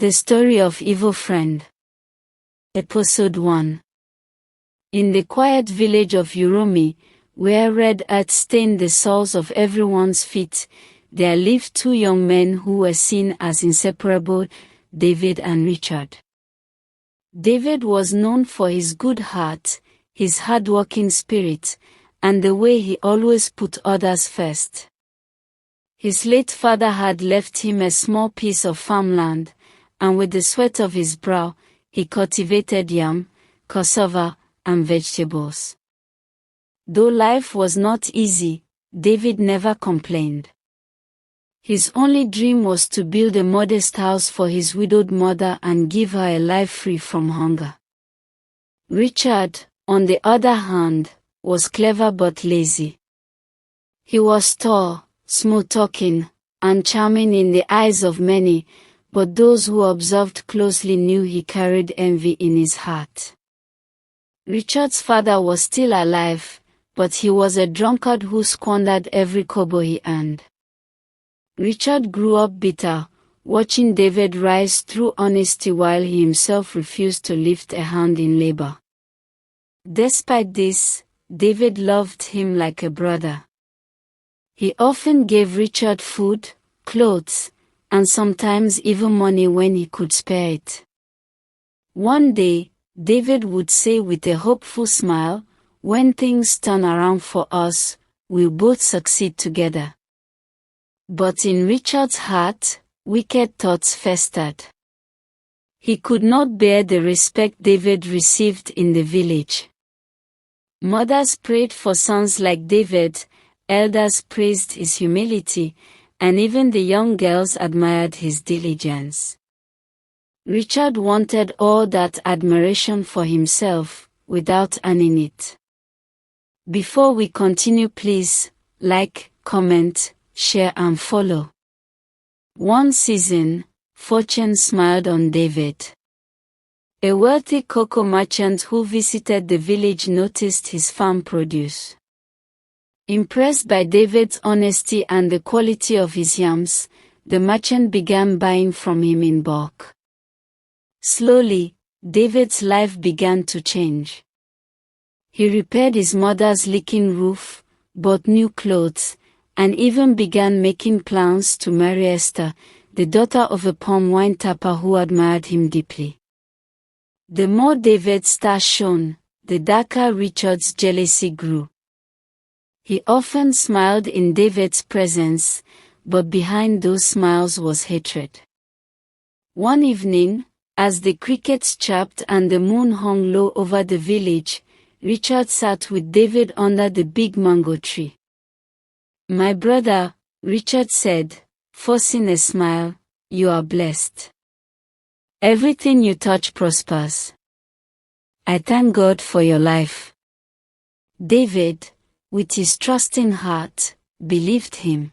The Story of Evil Friend. Episode 1. In the quiet village of Uromi, where red earth stained the soles of everyone's feet, there lived two young men who were seen as inseparable, David and Richard. David was known for his good heart, his hard-working spirit, and the way he always put others first. His late father had left him a small piece of farmland, and with the sweat of his brow, he cultivated yam, cassava, and vegetables. Though life was not easy, David never complained. His only dream was to build a modest house for his widowed mother and give her a life free from hunger. Richard, on the other hand, was clever but lazy. He was tall, smooth-talking, and charming in the eyes of many, but those who observed closely knew he carried envy in his heart. Richard's father was still alive, but he was a drunkard who squandered every kobo he earned. Richard grew up bitter, watching David rise through honesty while he himself refused to lift a hand in labor. Despite this, David loved him like a brother. He often gave Richard food, clothes, and sometimes even money when he could spare it. One day, David would say with a hopeful smile, "When things turn around for us, we'll both succeed together." But in Richard's heart, wicked thoughts festered. He could not bear the respect David received in the village. Mothers prayed for sons like David, elders praised his humility, and even the young girls admired his diligence. Richard wanted all that admiration for himself, without earning it. Before we continue, please like, comment, share and follow. One season, fortune smiled on David. A wealthy cocoa merchant who visited the village noticed his farm produce. Impressed by David's honesty and the quality of his yams, the merchant began buying from him in bulk. Slowly, David's life began to change. He repaired his mother's leaking roof, bought new clothes, and even began making plans to marry Esther, the daughter of a palm wine tapper who admired him deeply. The more David's star shone, the darker Richard's jealousy grew. He often smiled in David's presence, but behind those smiles was hatred. One evening, as the crickets chirped and the moon hung low over the village, Richard sat with David under the big mango tree. "My brother," Richard said, forcing a smile, "you are blessed. Everything you touch prospers. I thank God for your life." David, with his trusting heart, believed him.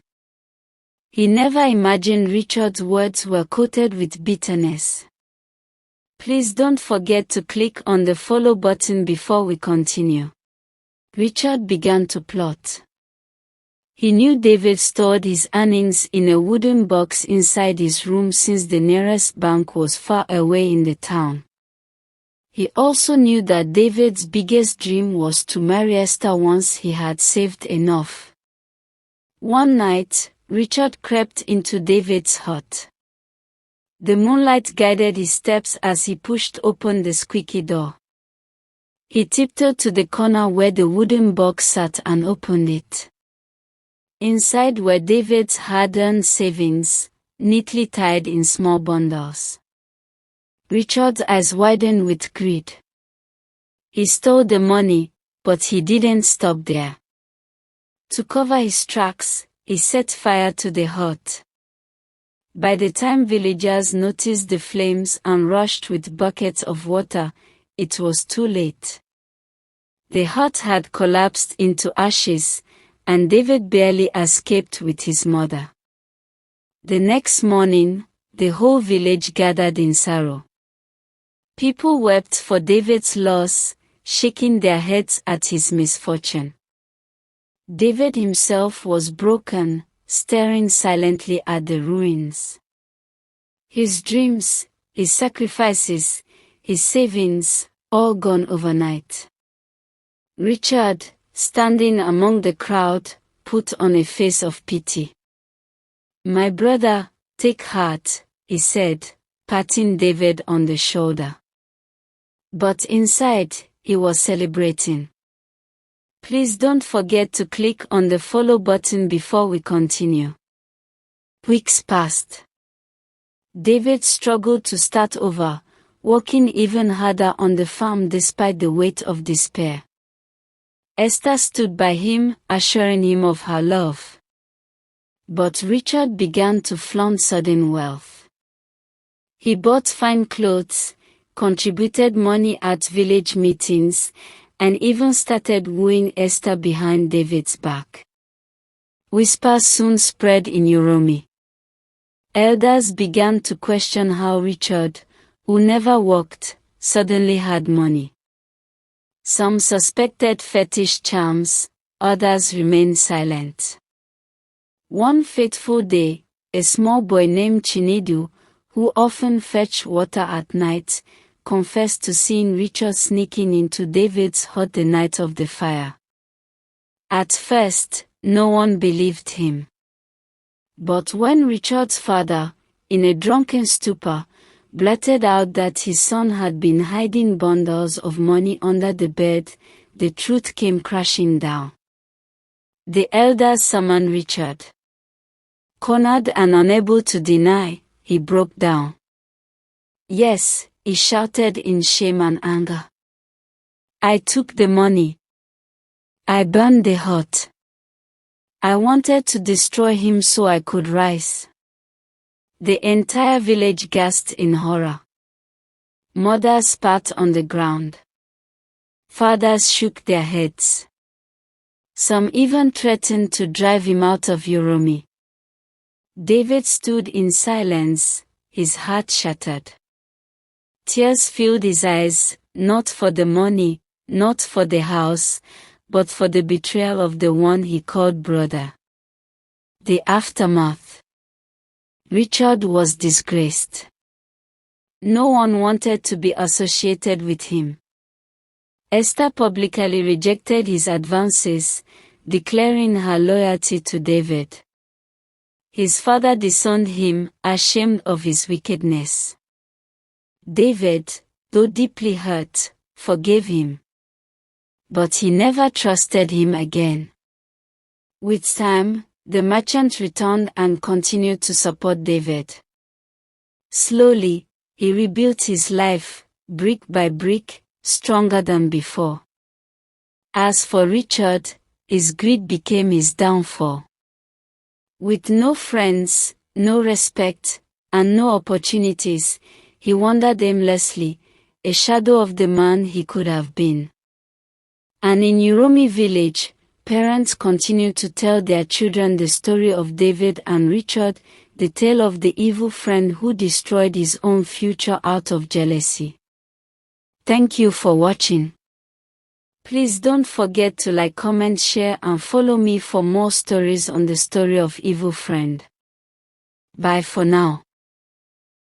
He never imagined Richard's words were coated with bitterness. Please don't forget to click on the follow button before we continue. Richard began to plot. He knew David stored his earnings in a wooden box inside his room since the nearest bank was far away in the town. He also knew that David's biggest dream was to marry Esther once he had saved enough. One night, Richard crept into David's hut. The moonlight guided his steps as he pushed open the squeaky door. He tiptoed to the corner where the wooden box sat and opened it. Inside were David's hard-earned savings, neatly tied in small bundles. Richard's eyes widened with greed. He stole the money, but he didn't stop there. To cover his tracks, he set fire to the hut. By the time villagers noticed the flames and rushed with buckets of water, it was too late. The hut had collapsed into ashes, and David barely escaped with his mother. The next morning, the whole village gathered in sorrow. People wept for David's loss, shaking their heads at his misfortune. David himself was broken, staring silently at the ruins. His dreams, his sacrifices, his savings, all gone overnight. Richard, standing among the crowd, put on a face of pity. "My brother, take heart," he said, patting David on the shoulder. But inside, he was celebrating. Please don't forget to click on the follow button before we continue. Weeks passed. David struggled to start over, working even harder on the farm despite the weight of despair. Esther stood by him, assuring him of her love. But Richard began to flaunt sudden wealth. He bought fine clothes, contributed money at village meetings, and even started wooing Esther behind David's back. Whispers soon spread in Uromi. Elders began to question how Richard, who never worked, suddenly had money. Some suspected fetish charms, others remained silent. One fateful day, a small boy named Chinedu, who often fetched water at night, confessed to seeing Richard sneaking into David's hut the night of the fire. At first, no one believed him. But when Richard's father, in a drunken stupor, blurted out that his son had been hiding bundles of money under the bed, the truth came crashing down. The elders summoned Richard. Cornered and unable to deny, he broke down. "Yes," he shouted in shame and anger. "I took the money. I burned the hut. I wanted to destroy him so I could rise." The entire village gasped in horror. Mothers spat on the ground. Fathers shook their heads. Some even threatened to drive him out of Uromi. David stood in silence, his heart shattered. Tears filled his eyes, not for the money, not for the house, but for the betrayal of the one he called brother. The aftermath. Richard was disgraced. No one wanted to be associated with him. Esther publicly rejected his advances, declaring her loyalty to David. His father disowned him, ashamed of his wickedness. David, though deeply hurt, forgave him. But he never trusted him again. With time, the merchant returned and continued to support David. Slowly, he rebuilt his life, brick by brick, stronger than before. As for Richard, his greed became his downfall. With no friends, no respect, and no opportunities, he wandered aimlessly, a shadow of the man he could have been. And in Uromi village, parents continued to tell their children the story of David and Richard, the tale of the evil friend who destroyed his own future out of jealousy. Thank you for watching. Please don't forget to like, comment, share, and follow me for more stories on the story of Evil Friend. Bye for now.